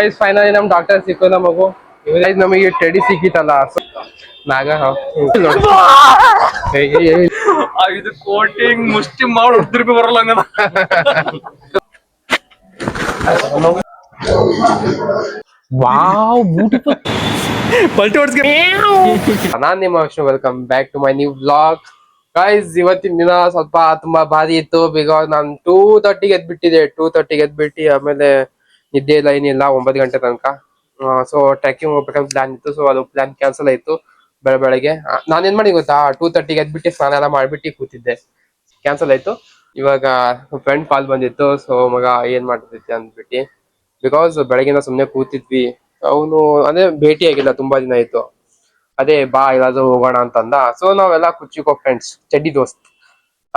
Guys finally ನಮ್ doctor ಸಿಕ್ಕು ನಮಗೂ. ಗೈಸ್ ನಮಗೆ ಟೆಡಿ ಸಿಕ್ಕಿತಲ್ಲ ನಾಗ ಇದು ಕೋಟಿಂಗ್ ಮುಷ್ಟಿ ಮಾಡಿ ಉದ್ರಿಪಿ ಬರಲ್ಲ ಹಂಗದ. Wow beautiful. ಪಲ್ಟಿ ಹೊಡ್ಸ್ಕೆ. ನಾನ್ ನಿಮ್ಮ Vishnu, welcome back to my new vlog. Guys ಇವತ್ತಿನ ದಿನ ಸ್ವಲ್ಪ ತುಂಬಾ ಭಾರಿ ಇತ್ತು. ಬಿಕಾಸ್ ನಾನು 2:30ಗೆ ಎದ್ಬಿಟ್ಟಿದೆ. 2:30ಗೆ ಎದ್ಬಿಟ್ಟು ಆಮೇಲೆ ನಿದ್ದೆ ಇಲ್ಲ ಏನಿಲ್ಲ 9 ಗಂಟೆ ತನಕ. ಸೊ ಟ್ರೆಕ್ಕಿಂಗ್ ಹೋಗ್ಬೇಕಂತ ಪ್ಲಾನ್ ಇತ್ತು. ಸೊ ಅದು ಪ್ಲಾನ್ ಕ್ಯಾನ್ಸಲ್ ಆಯ್ತು ಬೆಳಗ್ಗೆ. ನಾನೇನ್ ಮಾಡಿ ಗೊತ್ತಾ, 2:30ಗೆ ಎದ್ಬಿಟ್ಟು ಸ್ನಾನ ಎಲ್ಲ ಮಾಡ್ಬಿಟ್ಟು ಕೂತಿದ್ದೆ. ಕ್ಯಾನ್ಸಲ್ ಆಯ್ತು. ಇವಾಗ ಫ್ರೆಂಡ್ ಕಾಲ್ ಬಂದಿತ್ತು. ಸೊ ಮಗ ಏನ್ ಮಾಡ್ತಿದ್ದೆ ಅಂದ್ಬಿಟ್ಟು, ಬಿಕಾಸ್ ಬೆಳಗಿನ ಸುಮ್ನೆ ಕೂತಿದ್ವಿ. ಅವನು ಅದೇ ಭೇಟಿ ಆಗಿಲ್ಲ, ತುಂಬಾ ದಿನ ಆಯ್ತು. ಅದೇ ಬಾ ಎಲ್ಲಾದ್ರೂ ಹೋಗೋಣ ಅಂತಂದ. ಸೊ ನಾವೆಲ್ಲ ಕುಚ್ಚಿಕೋ ಫ್ರೆಂಡ್ಸ್, ಚಡ್ಡಿ ದೋಸ್ತ್.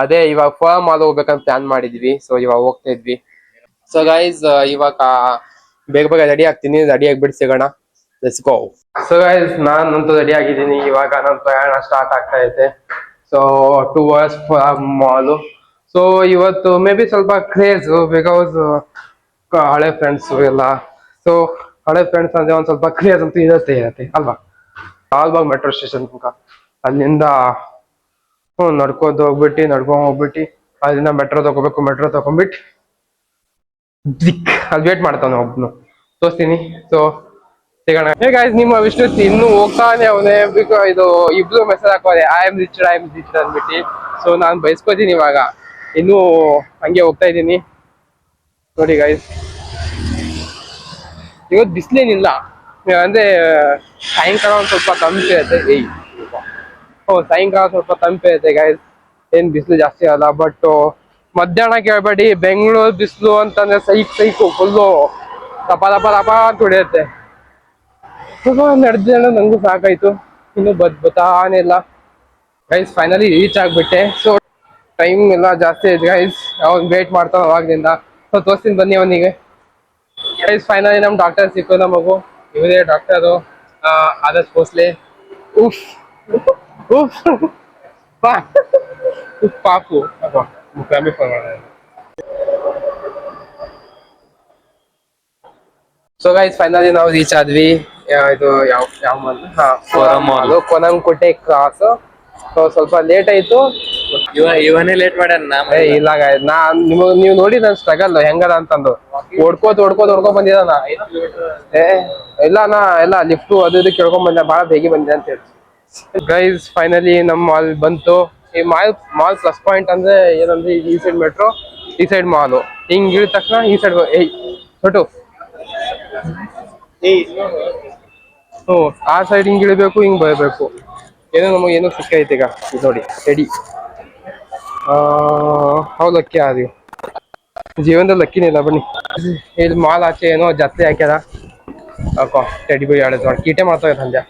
ಅದೇ ಇವಾಗ ಫಾರ್ಮ್ ಮಾಲ್ ಹೋಗ್ಬೇಕಂತ ಪ್ಲಾನ್ ಮಾಡಿದ್ವಿ. ಸೊ ಇವಾಗ ಹೋಗ್ತಾ ಇದ್ವಿ. ಸೊ ಗೈಸ್ ಇವಾಗ ಬೇಗ ರೆಡಿ ಆಗ್ತೀನಿ. ರೆಡಿ ಆಗ್ಬಿಟ್ಟು ಸಿಗೋಣ. Let's go. ಸೊ ಗೈಸ್ ನಾನಂತೂ ರೆಡಿ ಆಗಿದ್ದೀನಿ. ಇವಾಗ ನನ್ನ ಪ್ರಯಾಣ ಸ್ಟಾರ್ಟ್ ಆಗ್ತಾ ಐತೆ. ಸೊ 2 hours ಮಾಲು. ಸೊ ಇವತ್ತು ಮೇ ಬಿ ಸ್ವಲ್ಪ ಕ್ರೇಜ್, ಬಿಕಾಸ್ ಹಳೆ ಫ್ರೆಂಡ್ಸ್ ಎಲ್ಲ. ಸೊ ಹಳೆ ಫ್ರೆಂಡ್ಸ್ ಅಂದ್ರೆ ಒಂದ್ ಸ್ವಲ್ಪ ಕ್ರೇಜ್ ಅಂತೂ ಇರತ್ತೆ ಅಲ್ವಾ. ಲಾಲ್ಬಾಗ್ ಮೆಟ್ರೋ ಸ್ಟೇಷನ್ ತನಕ, ಅಲ್ಲಿಂದ ನಡ್ಕೊಂಡ್ ಹೋಗ್ಬಿಟ್ಟು ಅಲ್ಲಿಂದ ಮೆಟ್ರೋ ತಗೋಬೇಕು. ಮೆಟ್ರೋ ತಗೊಂಡ್ಬಿಟ್ಟು ಅಲ್ಲಿ ವೇಟ್ ಮಾಡ್ತಾನೆ ಒಬ್ನು, ತೋರಿಸ್ತೀನಿ. ಸೊ ಸಿಗೋಣ. ಗಾಯ್ಸ್ ನಿಮ್ಮ ವಿಷ್ಣು ಇನ್ನು ಹೋಗ್ತಾನೆ ಅವನೇ. ಇದು ಇಬ್ರು ಮೆಸೇಜ್ ಹಾಕೋದೆ, ಐ ಆಮ್ ರಿಚ್ ಅಂದ್ಬಿಟ್ಟು. ಸೊ ನಾನು ಬಯಸ್ಕೋತೀನಿ ಇವಾಗ. ಇನ್ನೂ ಹಂಗೆ ಹೋಗ್ತಾ ಇದ್ದೀನಿ ನೋಡಿ ಗೈಸ್. ಇವತ್ತು ಬಿಸಿಲೇನಿಲ್ಲ, ಅಂದ್ರೆ ಸಾಯಂಕಾಲ ಒಂದ್ ಸ್ವಲ್ಪ ತಂಪು ಇರುತ್ತೆ. ಸಾಯಂಕಾಲ ಸ್ವಲ್ಪ ತಂಪು ಇರುತ್ತೆ ಗೈಸ್, ಏನ್ ಬಿಸಿಲು ಜಾಸ್ತಿ ಅಲ್ಲ. ಬಟ್ ಮಧ್ಯಾಹ್ನ ಕೇಳ್ಬೇಡಿ, ಬೆಂಗಳೂರು ಬಿಸಿಲು ಅಂತಂದ್ರೆ ಸೈಕು ಫುಲ್ಲು ದಪ ಅಂತ ಹೊಡೆಯುತ್ತೆ. ನಡೆದ ನಂಗೂ ಸಾಕಾಯ್ತು, ಇನ್ನು ಬತ್ತಾನೇ ಇಲ್ಲ ಗೈಸ್. ಫೈನಲಿ ರೀಚ್ ಆಗ್ಬಿಟ್ಟೆ. ಸೊ ಟೈಮ್ ಎಲ್ಲ ಜಾಸ್ತಿ ಐತೆ ಗೈಸ್. ಅವ್ನು ವೇಟ್ ಮಾಡ್ತಾವ ಅವಾಗದಿಂದ. ಸೊ ತೋರಿಸ್ತೀನಿ ಬನ್ನಿ ಅವನಿಗೆ. ಗೈಸ್ ಫೈನಲಿ ನಮ್ ಡಾಕ್ಟರ್ ಸಿಕ್ಕು ನಮಗೂ. ಇವರೇ ಡಾಕ್ಟರು, ಆದರ್ಶ್ ಭೋಸ್ಲೆ. ಉಫ್ ಉಫ್ ಪಾಪು. ಸೊ ಗೈಸ್ ಫೈನಲಿ ನಾವು ರೀಚ್ ಆದ್ವಿ. ಇದು ಯಾವ ಮಾಲ್? ಕೊನಂಕೋಟೆ ಕ್ರಾಸ್. ಸೊ ಸ್ವಲ್ಪ ಲೇಟ್ ಆಯ್ತು. ಇವನೇ ಲೇಟ್ ಮಾಡ್ಯಾನ. ಇಲ್ಲ ಗಾಯ್ಸ್, ನೀವು ನೋಡಿ ನನ್ ಸ್ಟ್ರಗಲ್ ಹೆಂಗದ ಅಂತಂದು. ಓಡ್ಕೋತ್ ಬಂದಿದಾನ. ಇಲ್ಲ ನಾ ಎಲ್ಲ ಲಿಫ್ಟು ಅದು ಇದು ಕೇಳ್ಕೊಂಡ್ ಬಂದೆ, ಬಹಳ ಬೇಗ ಬಂದೆ ಅಂತ ಹೇಳಿ. ಗೈಸ್ ಫೈನಲಿ ನಮ್ ಮಾಲ್ ಬಂತು. ಈ ಮಾಲ್ ಪ್ಲಸ್ ಪಾಯಿಂಟ್ ಅಂದ್ರೆ ಏನಂದ್ರೆ, ಈ ಸೈಡ್ ಮೆಟ್ರೋ, ಈ ಸೈಡ್ ಮಾಲು. ಹಿಂಗ್ ಇಳಿದ ತಕ್ಷಣ ಈ ಸೈಡ್ ಹೊಟ್ಟು ಆ ಸೈಡ್ ಹಿಂಗ್ ಇಳಿಬೇಕು, ಹಿಂಗ್ ಬರಬೇಕು. ನಮಗೆ ಏನೋ ಸಿಕ್ಕೈತೆ ಈಗ. ಇದು ನೋಡಿ ರೆಡಿ. ಹೌದು, ಲಕ್ಕಿ ಆದ್ವಿ. ಜೀವನದಲ್ಲಿ ಲಕ್ಕಿನೇ ಇಲ್ಲ ಬನ್ನಿ. ಇಲ್ಲಿ ಮಾಲ್ ಆಚೆ ಏನೋ ಜಾತ್ರೆ ಹಾಕ್ಯಾರ. ಟೆಡಿ ಬೈ ಆಡೋದು ಕೀಟೆ ಮಾಡ್ತಾರೆ ಸಂಜೆ.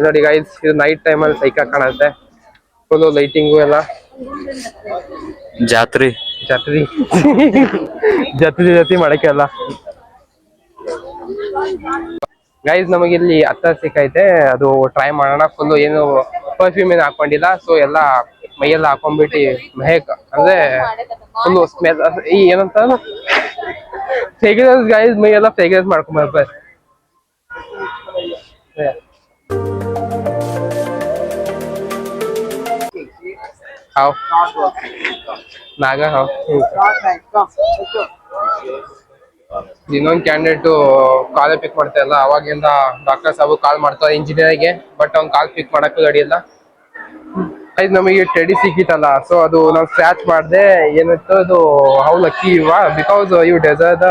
ನೋಡಿ ಗೈಸ್, ಇದು ನೈಟ್ ಟೈಮಲ್ಲಿ ಸೈಕಾ ಕಾಣುತ್ತೆ. ಫುಲ್ಲು ಲೈಟಿಂಗು ಎಲ್ಲ. ಜಾತ್ರಿ ಜತಿ ಮಾಡಕ್ಕೆ ಎಲ್ಲ. ಗೈಸ್ ನಮಗೆ ಇಲ್ಲಿ ಹತ್ತ ಸಿಕ್ಕೈತೆ, ಅದು ಟ್ರೈ ಮಾಡೋಣ. ಫುಲ್ಲು ಏನು ಪರ್ಫ್ಯೂಮ್ ಏನು ಹಾಕೊಂಡಿಲ್ಲ. ಸೊ ಎಲ್ಲ ಮೈಯೆಲ್ಲ ಹಾಕೊಂಡ್ಬಿಟ್ಟು ಮೆಹಕ್ ಅಂದ್ರೆ ಫುಲ್ಲು ಸ್ಮೆಲ್. ಈ ಏನಂತ ಫ್ರೇಗ್ರೆನ್ಸ್ ಗೈಸ್, ಮೈಯೆಲ್ಲ ಫ್ರೇಗ್ರೆನ್ಸ್ ಮಾಡ್ಕೊಂಡ್ಬರ್ಬೇಕು. ನಾಗ ಇನ್ನೊಂದು ಕ್ಯಾಂಡಿಡೇಟ್ ಕಾಲೇ ಪಿಕ್ ಮಾಡ್ತಾ ಇಲ್ಲ. ಅವಾಗಿಂದ ಡಾಕ್ಟರ್ ಸಾಬು ಕಾಲ್ ಮಾಡ್ತಾರೆ ಇಂಜಿನಿಯರ್ಗೆ, ಬಟ್ ಅವ್ನು ಕಾಲ್ ಪಿಕ್ ಮಾಡಕ್ಕೂ ರೆಡಿ ಇಲ್ಲ. ಆಯ್ತು, ನಮಗೆ ಟೆಡಿ ಸಿಕ್ಕಿತಲ್ಲ. ಸೊ ಅದು ನಾವು ಸ್ಕ್ರಾಚ್ ಮಾಡಿದೆ. ಏನಿತ್ತು ಅದು, ಹೌ ಲಕ್ಕಿ ಇವ, because you deserve the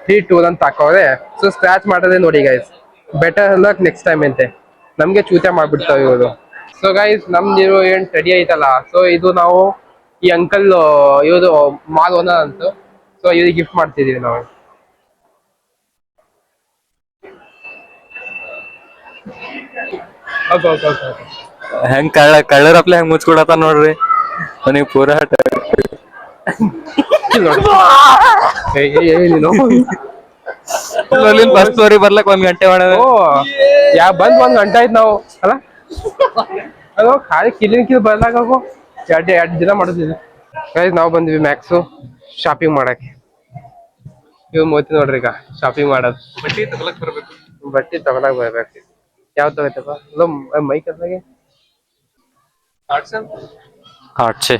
free tour ಅಂತ ಹಾಕೋರೆ. ಸೊ ಸ್ಕ್ರಾಚ್ ಮಾಡೋದೇ ನೋಡಿ guys, better luck next time ಅಂತೆ. ನಮ್ಗೆ ಚೂತೆ ಮಾಡ್ಬಿಡ್ತಾವೆ ಇವರು. ಸೊ ಗೈಸ್ ನಮ್ದು ಏನ್ ಟೆಡಿ ಐತಲ್ಲ, ಸೊ ಇದು ನಾವು ಈ ಅಂಕಲ್ ಇವರು ಮಾಲ್ ಓನರ್ ಅಂತ. ಸೊ ಇವ್ರಿಗೆ ಗಿಫ್ಟ್ ಮಾಡ್ತಿದೀವಿ ನಾವು. ಹೆಂಗ್ ಕಳ್ಳರಪ್ಲೆ ಹೆಂಗ್ ಮುಚ್ಕೊಡತ್ತ ನೋಡ್ರಿ. ನನಗೆ ಪೂರಾ ಫಸ್ಟ್ ಸ್ಟೋರಿ ಬರ್ಲಕ್ 1 ಗಂಟೆ ಮಾಡೋದು. ಬಂದ್ 1 ಗಂಟೆ ಆಯ್ತು ನಾವು ಅಲ್ಲ. ಅದು ಖಾಲಿ ಕಿಲ್ ಬರ್ಲಾಕ 2 ದಿನ ಮಾಡೋದಿಲ್ಲ. ಗೈಸ್ ನಾವು ಬಂದ್ವಿ ಮ್ಯಾಕ್ಸು ಶಾಪಿಂಗ್ ಮಾಡಕ್ಕೆ. ಇವ್ ಮೂತಿ ನೋಡ್ರಿ ಈಗ ಶಾಪಿಂಗ್ ಮಾಡೋದು. ಬಟ್ಟಿ ತಗೊಳಕ್ ಬರ್ಬೇಕು. ಬಟ್ಟೆ ತಗೊಳಕ್ ಬರ್ಬೇಕು. ಯಾವ್ ತಗೋತಪ್ಪ ಮೈಕ್ ಅದ್ರಾಗೆ आठशे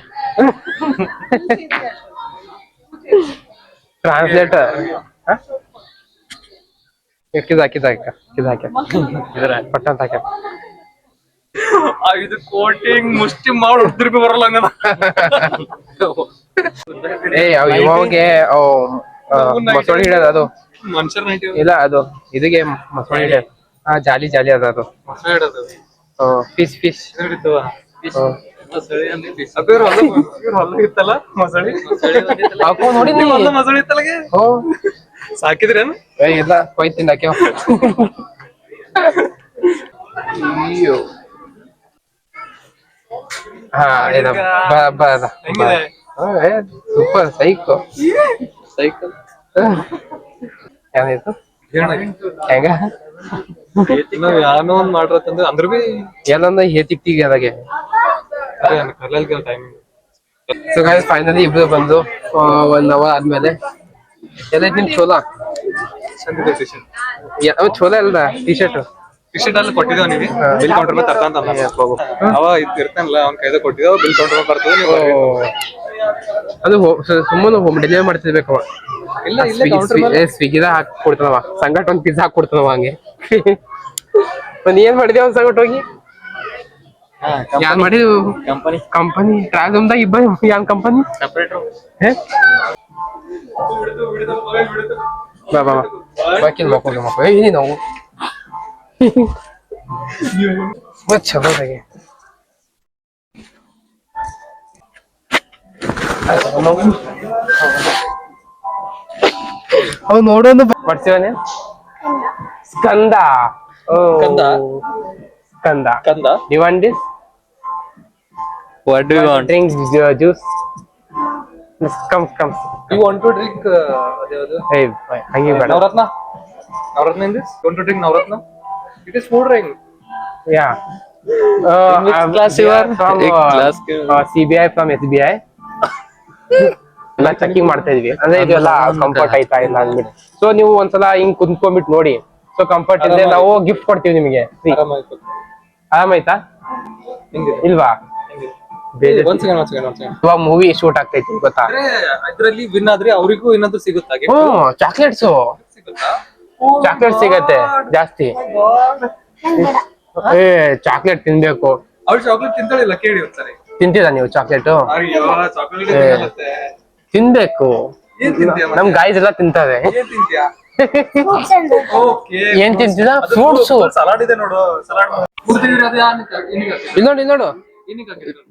ಟ್ರಾನ್ಸ್ಲೇಟರ್ ಕಿದಾಕ ಪಟ್ಟಂತ ಹಾಕ್ಯ ಇದು ಕೋಟಿಂಗ್ ಮುಷ್ಟಿ ಮಾಡಿ ಉದ್ರಿಪಿ ಬರಲ್ಲ ಹಂಗದ. ಇವಾಗೆ ಮಸೋಳಿ ಹಿಡಿಯೋದು ಅದು ಮನುಷ್ಯರ ನೈಟಿ ಇಲ್ಲ ಅದು ಇದಕ್ಕೆ ಮಸೋಳಿ ಹಿಡಿಯೋದು. ಜಾಲಿ ಜಾಲಿ ಅದ ಅದು ಮೊಸಳೆ ಇಡೋದು. ಫಿಶ್ ಫಿಶ್ ಹಿಡಿತವ ಮೊಸಳೆ ಅಂದ್ರೆ fish. ಅದು ಇವ್ರ ಹೊಲ ಇತ್ತಲ್ಲ ಮೊಸಳೆ. ಹಾಕೊಂಡ್ ನೋಡಿ ನಿಮ್ ಹೊಲ ಮೊಸಳೆ ಇತ್ತಲ್ಲಗೆ ಸಾಕಿದ್ರೇನು? ಇಲ್ಲ ಕೊಯ್ ತಿನ್ನಕ್ಕೆ ಅಯ್ಯೋ ಹಾ ಹೆಂಗಿದೆ? ಸೂಪರ್ ಸೈಕಲ್ ಏನಾಯ್ತು ಹೆಂಗ ನಾವ್ ಯಾನೋ ಒಂದ್ ಮಾಡ್ರತ್ತಂದ್ರೆ ಅಂದ್ರ ಬಿ ಏನಂದ ಹೇತಿಕ್ತಿಗೆ ಅದಾಗೆ. ಟೈಮಿಂಗ್. ಸೊ ಗೈಸ್ ಫೈನಲಿ ಇಬ್ರು ಬಂದು 1 ಅವರ್ ಆದ್ಮೇಲೆ ಎಲ್ಲ ನಿಮ್ ಚೋಲಾ ಚಂದಿದೆ ಟಿ-ಶರ್ಟ್. ಚೋಲಾ ಅಲ್ದ ಟಿ ಶರ್ಟ್ ಟಿ-ಶರ್ಟ್ ಅಲ್ಲಿ ಕೊಟ್ಟಿದ್ದೇವ ನೀವು ಬಿಲ್ ಕೌಂಟರ್ ಮೇಲೆ ತರ್ತಾಂತ ಅವ ಇರ್ತಾನಲ್ಲ ಅವ್ನ ಕೈದಾಗ ಕೊಟ್ಟಿದ್ದೇವ ಬಿಲ್ ಕೌಂಟರ್ ಮೇಲೆ ಬರ್ತದೆ ನೀವು ಅದು ಸುಮ್ಮನೆ ಹೋಮ್ ಡೆಲಿವರಿ ಮಾಡ್ತಿರ್ಬೇಕು ಅವ. ಇಲ್ಲ ಇಲ್ಲ ಕೌಂಟರ್ ಮೇಲೆ ಸ್ವಿಗ್ಗಿದ ಹಾಕಿ ಕೊಡ್ತಾನವ ಸಂಗಟ್ ಒಂದ್ ಪಿಜ್ಜಾ ಹಾಕಿ ಕೊಡ್ತಾನವ ಹಂಗೆ. ನೀ ಏನ್ ಮಾಡಿದೆ ಒಂದ್ ಸಂಗಟ್ ಹೋಗಿ ಯಾನ್ ಮಾಡಿದ್ವು ಕಂಪನಿ ಟ್ರಾನ್ಸ್ದಾಗ ಇಬ್ಬರು ಯಾನ್ ಕಂಪನಿ ಸೆಪರೇಟರ್ ಬಾ ಬಾ ಬಾಕಿ ಮಕ್ಕಳು ಏನಿ ನಾವು ಮತ್ ಚಲೋದಾಗೆ ಅವ್ ನೋಡೋದು ಬರ್ತೀವನೆ ಸ್ಕಂದ ಕಂದ? ಸ್ಕಂದ ಕಂದ you want this what do you want drink juice come you want to drink ಅದ್ಯಾವುದು hey ಹಂಗೆ ಬೇಡ Navratna in this you want to drink navratna it is food ring yeah In which class you are? from Class CBI from SBI ಎಲ್ಲ checking ಮಾಡ್ತಾ ಇದ್ವಿ ಅಂದ್ರೆ ಇದೆಲ್ಲ comfort ಆಯ್ತಾ ಇಲ್ಲ ಅಂದ್ಬಿಟ್ಟು. ಸೊ ನೀವು ಒಂದ್ಸಲ ಹಿಂಗ್ ಕುಂತ್ಕೊಂಡ್ಬಿಟ್ಟು ನೋಡಿ. ಸೊ ಕಂಫರ್ಟ್ ಇದ್ರೆ ನಾವು ಗಿಫ್ಟ್ ಕೊಡ್ತೀವಿ ನಿಮಗೆ. ಆರಾಮಾಯ್ತಾ ಹೆಂಗಿದೆ ಇಲ್ವಾ? ಒಂದ್ ಸೆಕೆಂಡ್ ಇವಾಗ ಮೂವಿ ಶೂಟ್ ಆಗ್ತೈತಿ ಗೊತ್ತಾ? ಅಂದ್ರೆ ಇದ್ರಲ್ಲಿ ವಿನ್ ಆದ್ರೆ ಅವರಿಗೂ ಏನಾದ್ರು ಸಿಗುತ್ತಾ ಚಾಕ್ಲೇಟ್ಸ್ ಸಿಗುತ್ತಾ ಚಾಕ್ಲೇಟ್ ಸಿಗತ್ತೆ ಜಾಸ್ತಿ. ಚಾಕ್ಲೇಟ್ ತಿನ್ಬೇಕು. ಅವ್ಳು ಚಾಕ್ಲೇಟ್ ತಿಂತಾಳಿಲ್ಲ ಕೇಳಿ ಒಂದ್ಸರಿ ತಿಂತೀರಾ ನೀವು ಚಾಕ್ಲೇಟ್? ಅಯ್ಯೋ ಚಾಕ್ಲೇಟ್ ತಿನ್ಬೇಕು. ಏನ್ ತಿಂತೀಯ ನಮ್ ಗಾಯ್ಸ್ ಎಲ್ಲ ತಿಂತಾರೆ. ಏನ್ ತಿಂತೀಯಾ ಓಕೆ ಏನ್ ತಿಂತೀರಾ? ಫ್ರೂಟ್ಸ್ ಸಲಾಡ್ ಇದೆ ನೋಡು ಸಲಾಡ್ ಕುಡ್ತಿದ್ರೆ ಅದು ಇಲ್ಲಿ ನೋಡಿ ನೋಡು ಏನಕ್ಕೆ ಹಾಕಿದ್ರು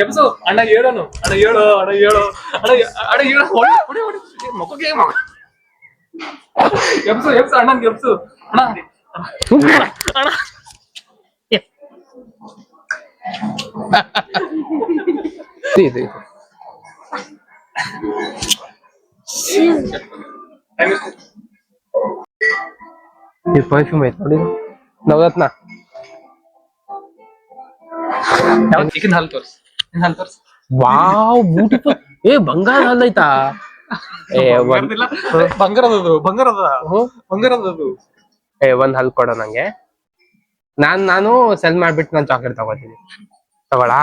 ಎಬ್ಸು ಅಣ್ಣ ಹೇಳೋನು ಅಣ್ಣ ಹೇಳು ಮಕ್ಕಳಿಗೆ ಎಬ್ಸು ಅಣ್ಣನ್ಗೆ ಎಬ್ಸು ಅಣ್ಣ ಇದು ಪರ್ಫ್ಯೂಮ್ ಐತೆ ನೋಡಿ ನವರತ್ನ. ಈಗಿನ ಹಾಲು ತೋರ್ಸ್ ವಾವ್ ಬ್ಯೂಟಿಫುಲ್. ಬಂಗಾರ ಹಾಲೈತಾ? ಬಂಗಾರದದು ಒಂದ್ ಹಲ್ ಕೊಡ ನಂಗೆ. ನಾನು ಸೆಲ್ ಮಾಡ್ಬಿಟ್ಟು ನಾನು ಚಾಕ್ಲೇಟ್ ತಗೋತೀನಿ. ತಗೊಳಾ?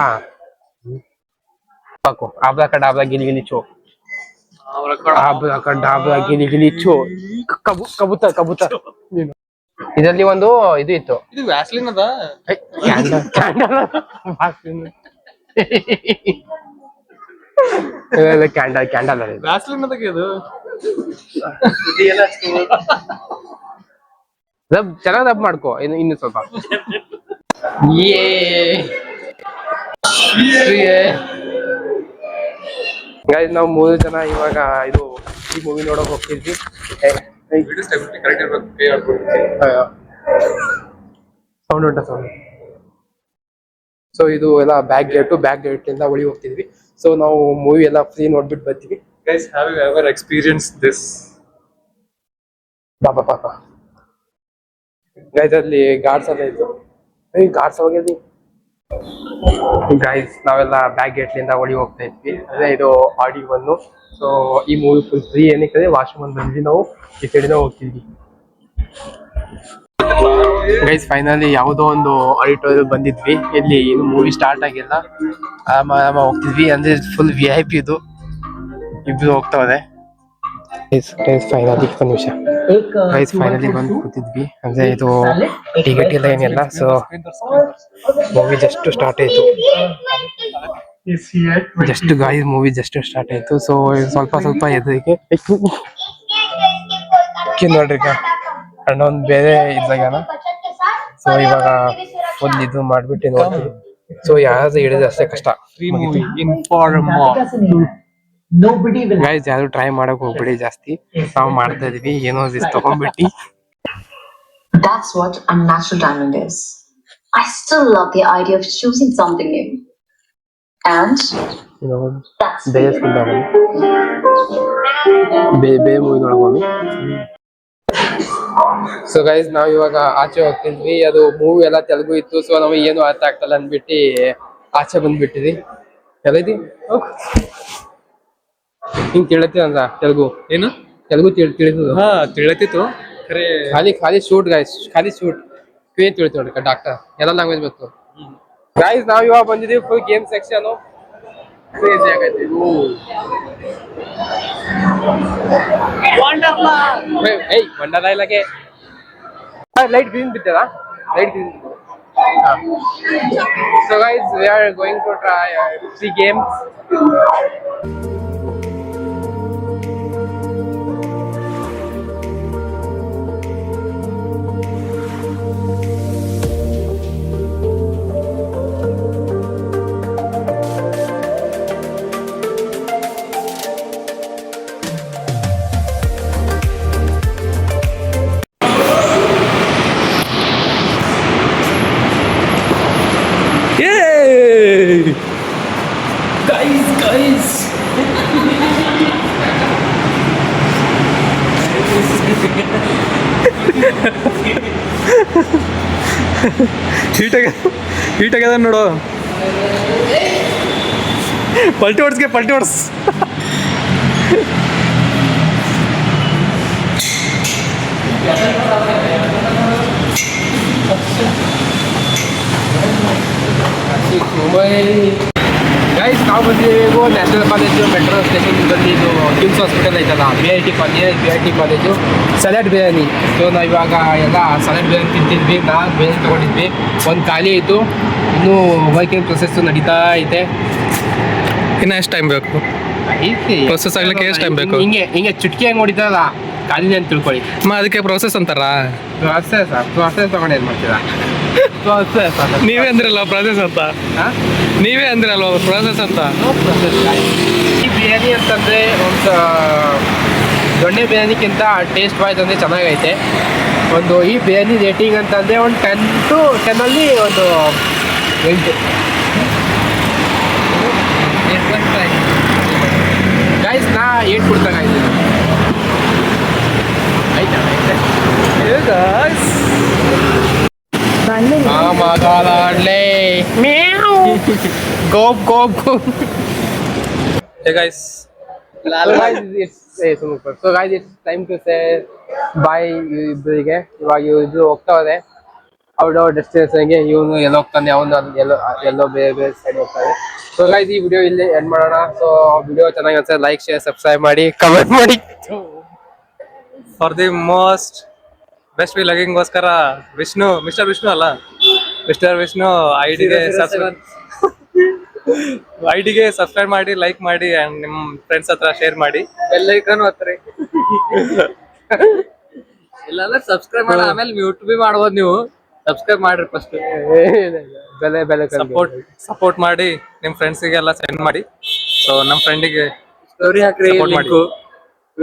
ಸಾಕು. ಆಬ್ಲಾ ಕಡಾಬ್ಲಾ ಗಿಲಿ ಗಿಲಿ ಚೋ. ಆಬ್ಲಾ ಕಡಾಬ್ಲಾ ಗಿಲಿ ಗಿಲಿ ಚೋ. ಕಬೂತರ್. ಇದರಲ್ಲಿ ಒಂದು ಇದು ಇತ್ತು. ಇದು ವ್ಯಾಸ್ಲಿನ್ ಅದ ಕ್ಯಾಂಡಲ್ ವ್ಯಾಸ್ಲಿನ್ ಅದಕ್ಕೆ ಇದು ಚೆನ್ನಾಗ್ ದಬ್ ಮಾಡ್ಕೋ ಇನ್ನು ಸ್ವಲ್ಪ. ನಾವು 3 ಜನ ಇವಾಗ ಇದು ಈ ಮೂವಿ ನೋಡಕ್ ಹೋಗ್ತಿದ್ವಿ. ಸೌಂಡ್ ಉಂಟ ಸೌಂಡ್. ಸೊ ಇದು ಎಲ್ಲ ಬ್ಯಾಕ್ ಗೇಟ್ ಇಂದ ಒಳಗೆ ಹೋಗ್ತಿದ್ವಿ. ಸೊ ನಾವು ಮೂವಿ ಎಲ್ಲ ಫ್ರೀ ನೋಡ್ಬಿಟ್ಟು ಬರ್ತೀವಿ. Guys, have you ever experienced this? ಪಾಪ ಗೈಸ್ ಅಲ್ಲಿ ಗಾರ್ಡ್ಸ್ ಎಲ್ಲ ಇತ್ತು. ಗಾರ್ಡ್ಸ್ ಹೋಗ್ಯದಿ ಗೈಸ್ ನಾವೆಲ್ಲ ಬ್ಯಾಗ್ ಗೇಟ್ಲಿಂದ ಒಳಗೆ ಹೋಗ್ತಾ ಇದ್ವಿ. ಅದೇ ಇದು ಆಡಿ ಒನ್ನು. ಸೊ ಈ ಮೂವಿ ಫುಲ್ ಫ್ರೀ ಏನಕ್ಕೆ ವಾಶ್ರೂಮ್ ಒಂದು ಬಂದ್ವಿ ನಾವು ಈ ಕಡೆಯಿಂದ ಹೋಗ್ತಿದ್ವಿ. ಗೈಸ್ ಫೈನಲಿ ಯಾವುದೋ ಒಂದು ಆಡಿಟೋರಿಯಂ ಬಂದಿದ್ವಿ. ಇಲ್ಲಿ ಇನ್ನು ಮೂವಿ ಸ್ಟಾರ್ಟ್ ಆಗಿಲ್ಲ, ಆರಾಮ ಹೋಗ್ತಿದ್ವಿ. ಅಂದ್ರೆ ಫುಲ್ VIP ಇದು. ಇಬ್ರು ಹೋಗ್ತಾವ್ರೆ. ಫೈನಲಿ ಒಂದು ನಿಮಿಷ ಗೈಸ್ ಫೈನಲಿ ಬಂದು ಕೂತಿದ್ವಿ. ಅಂದ್ರೆ ಇದು ಟಿಕೆಟ್ ಎಲ್ಲ ಏನಿಲ್ಲ. ಸೊ ಮೂವಿ ಜಸ್ಟ್ ಸ್ಟಾರ್ಟ್ ಆಯ್ತು. ಮೂವಿ ಜಸ್ಟ್ ಸ್ಟಾರ್ಟ್ ಆಯ್ತು. ಸೊ ಸ್ವಲ್ಪ ಎದುರಿಗೆ ನೋಡ್ರಿ ಅಣ್ಣ ಒಂದ್ ಬೇರೆ ಇದ್ದಾಗನ. ಸೊ ಇವಾಗ ಒಂದ್ ಇದು ಮಾಡ್ಬಿಟ್ಟು ನೋಡ್ತೀವಿ. ಸೊ ಯಾವ್ದು ಹಿಡಿದ್ರೆ ಅಷ್ಟೇ ಕಷ್ಟ. ಗೈಸ್ ಯಾರು ಟ್ರೈ ಮಾಡಕ್ ಹೋಗ್ಬಿಡಿ ಜಾಸ್ತಿ. ನಾವು ಮಾಡ್ತಾ ಇದೀವಿ ಏನೋ ತಗೊಂಡ್ಬಿಟ್ಟು. That's what unnatural diamond is. I still love the idea of choosing something new. And that's ಬೇರೆ ಬೇರೆ ಮೂವಿ ನೋಡ್ಬೋದು. ಸೊ ಗೈಸ್ ನಾವ್ ಇವಾಗ ಆಚೆ ಹೋಗ್ತಿದ್ವಿ. ಅದು ಮೂವಿ ಎಲ್ಲ ತೆಲುಗು ಇತ್ತು. ಸೊ ನಮಗೆ ಏನು ಅರ್ಥ ಆಗ್ತಲ್ಲ ಅಂದ್ಬಿಟ್ಟು ಆಚೆ ಬಂದ್ಬಿಟ್ಟಿದ್ವಿ. ಎಲ್ಲೈತಿ ಹಿಂಗ್ ತಿಳಿತಿ ಅಂದ ತೆಲುಗು. ಏನು ತೆಲುಗು ತಿಳಿತದ? ಹಾ ತಿಳಿತಿತ್ತು. ಖಾಲಿ ಶೂಟ್ ಗೈಸ್, ಖಾಲಿ ಶೂಟ್ ಕ್ವೀನ್ ತಿಳಿತು ನೋಡ್ರಿ. ಡಾಕ್ಟರ್ ಎಲ್ಲ ಲ್ಯಾಂಗ್ವೇಜ್ ಗೊತ್ತು. ಗೈಸ್ ನಾವ್ ಇವಾಗ ಬಂದಿದೀವಿ ಫುಲ್ ಗೇಮ್ ಸೆಕ್ಷನ್. ಕ್ರೇಜಿ ಆಗೈತಿ. ಏಯ್ ವಂಡರ್ಲಾ ಇಲ್ಲಗೆ ಲೈಟ್ ಗ್ರೀನ್ ಬಿತ್ತದ. Light green. So guys we are going to try 3 games. Heat ಆಗ್ಯದ ನೋಡು. ಪಲ್ಟಿ ಹೊಡ್ಸ್. ಗೈಸ್ ನಾವು ಬಂದಿದ್ದೀವಿ ನ್ಯಾಷನಲ್ ಕಾಲೇಜು ಮೆಟ್ರೋ ಸ್ಟೇಷನ್ ಬಲ್ಲಿ. ಇದು ಕಿಮ್ಸ್ ಹಾಸ್ಪಿಟಲ್ ಐತಲ್ಲ, BIT college. Salad biryani. So ನಾವು ಇವಾಗ ಎಲ್ಲ ಸಲಾಡ್ ಬಿರಿಯಾನಿ ತಿಂತಿದ್ವಿ. ನಾನು ಬಿರಿಯಾನಿ ತೊಗೊಂಡಿದ್ವಿ. ಒಂದು ಖಾಲಿ ಆಯಿತು. ಇನ್ನೂ ವರ್ಕಿಂಗ್ ಪ್ರೊಸೆಸ್ಸು ನಡೀತಾ ಐತೆ. ಇನ್ನು ಎಷ್ಟು ಟೈಮ್ ಬೇಕು ಪ್ರೊಸೆಸ್ ಆಗ್ಲಿಕ್ಕೆ? ಎಷ್ಟು ಟೈಮ್ ಬೇಕು? ಹಿಂಗೆ ಚುಟ್ಕಿ ಹೆಂಗೆ ಹೊಡಿತಾರಲ್ಲ ಖಾಲಿ ಅಂತ ತಿಳ್ಕೊಳ್ಳಿ. ಅದಕ್ಕೆ ಪ್ರೊಸೆಸ್ ಅಂತಾರ? ಪ್ರೊಸೆಸ್ ತಗೊಂಡು ಏನು ಮಾಡ್ತೀರಾ? ನೀವೇ ಅಂದ್ರಲ್ಲ ಪ್ರೊಸೆಸ್ ಅಂತ. ನೀವೇ ಅಂದ್ರಲ್ವ ಪ್ರೊಸೆಸ್ ಅಂತ. ಈ ಬಿರಿಯಾನಿ ಅಂತಂದರೆ ಒಂದು ದೊಣ್ಣೆ ಬಿರಿಯಾನಿಗಿಂತ ಟೇಸ್ಟ್ ವೈಸ್ ಅಂದರೆ ಚೆನ್ನಾಗೈತೆ. ಒಂದು ಈ ಬಿರಿಯಾನಿ ರೇಟಿಂಗ್ ಅಂತಂದರೆ ಒಂದು 10 to 10 ಒಂದು 8. ಗೈಸ್ ನಾ 8 ಕೊಡ್ತಾಯಿದ್ದೀನಿ. ಆಯ್ತಾ ಮಗಾಲೇ ಗೋಪ್. Hey guys. So guys it's time to say bye ಇಬ್ಬರಿಗೆ. ಇವಾಗ ಇದು ಹೋಗ್ತಾವ್ರೆ ಔಟ್ ಡೆಸ್ಟಿನೇಷನ್ಗೆ. ಇವನು ಎಲ್ಲ ಹೋಗ್ತಾನೆ, ಅವನು ಎಲ್ಲೋ ಬೇರೆ ಸೈಡ್ ಹೋಗ್ತಾರೆ. ಸೊ ಗೈಸ್ ಈ ವಿಡಿಯೋ ಇಲ್ಲಿ ಎಂಡ್ ಮಾಡೋಣ. ಸೊ ವಿಡಿಯೋ ಚೆನ್ನಾಗಿ ಅನ್ಸುತ್ತೆ ಲೈಕ್ ಶೇರ್ ಸಬ್ಸ್ಕ್ರೈಬ್ ಮಾಡಿ ಕಮೆಂಟ್ ಮಾಡಿ. ಫಾರ್ ದಿ ಮೋಸ್ಟ್ ಬೆಸ್ಟ್ ವಿಲಾಗಿಂಗ್ಗೋಸ್ಕರ ಮಿಸ್ಟರ್ ವಿಷ್ಣು ಅಲ್ಲ, ಮಿಸ್ಟರ್ ವಿಷ್ಣು ಐಡಿಗೆ ಸಬ್ಸ್ಕ್ರೈಬ್ ಮಾಡಿ, ಲೈಕ್ ಮಾಡಿ ಅಂಡ್ ನಿಮ್ಮ ಫ್ರೆಂಡ್ಸ್ ಹತ್ರ ಶೇರ್ ಮಾಡಿ. ಬೆಲ್ ಐಕಾನ್ ಒತ್ತಿರಿ. ಇಲ್ಲಾಂದ್ರೆ ಸಬ್ಸ್ಕ್ರೈಬ್ ಮಾಡಿ ಆಮೇಲೆ ಮ್ಯೂಟ್ ಬಿ ಮಾಡ್ಬೋದು. ನೀವು ಸಬ್ಸ್ಕ್ರೈಬ್ ಮಾಡ್ರಿ ಫಸ್ಟ್. ಬೆಲೆ ಸಪೋರ್ಟ್ ಮಾಡಿ ನಿಮ್ಮ ಫ್ರೆಂಡ್ಸಿಗೆಲ್ಲ ಸೆಂಡ್ ಮಾಡಿ. ಸೊ ನಮ್ಮ ಫ್ರೆಂಡಿಗೆ ಸ್ಟೋರಿ ಹಾಕ್ರಿ, Support ಮಾಡಿ.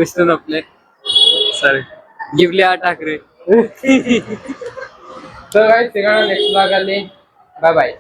ವಿಷ್ಣು ಅಪ್ಲೆ ಸರಿ ಗಿವ್ಲಿ ಆಟ ಹಾಕ್ರಿ. ಸೊ ಗೈಸ್ ಸಿಗೋಣ ನೆಕ್ಸ್ಟ್ ಬ್ಲಾಗ್ ಅಲ್ಲಿ. ಬಾಯ್ ಬಾಯ್.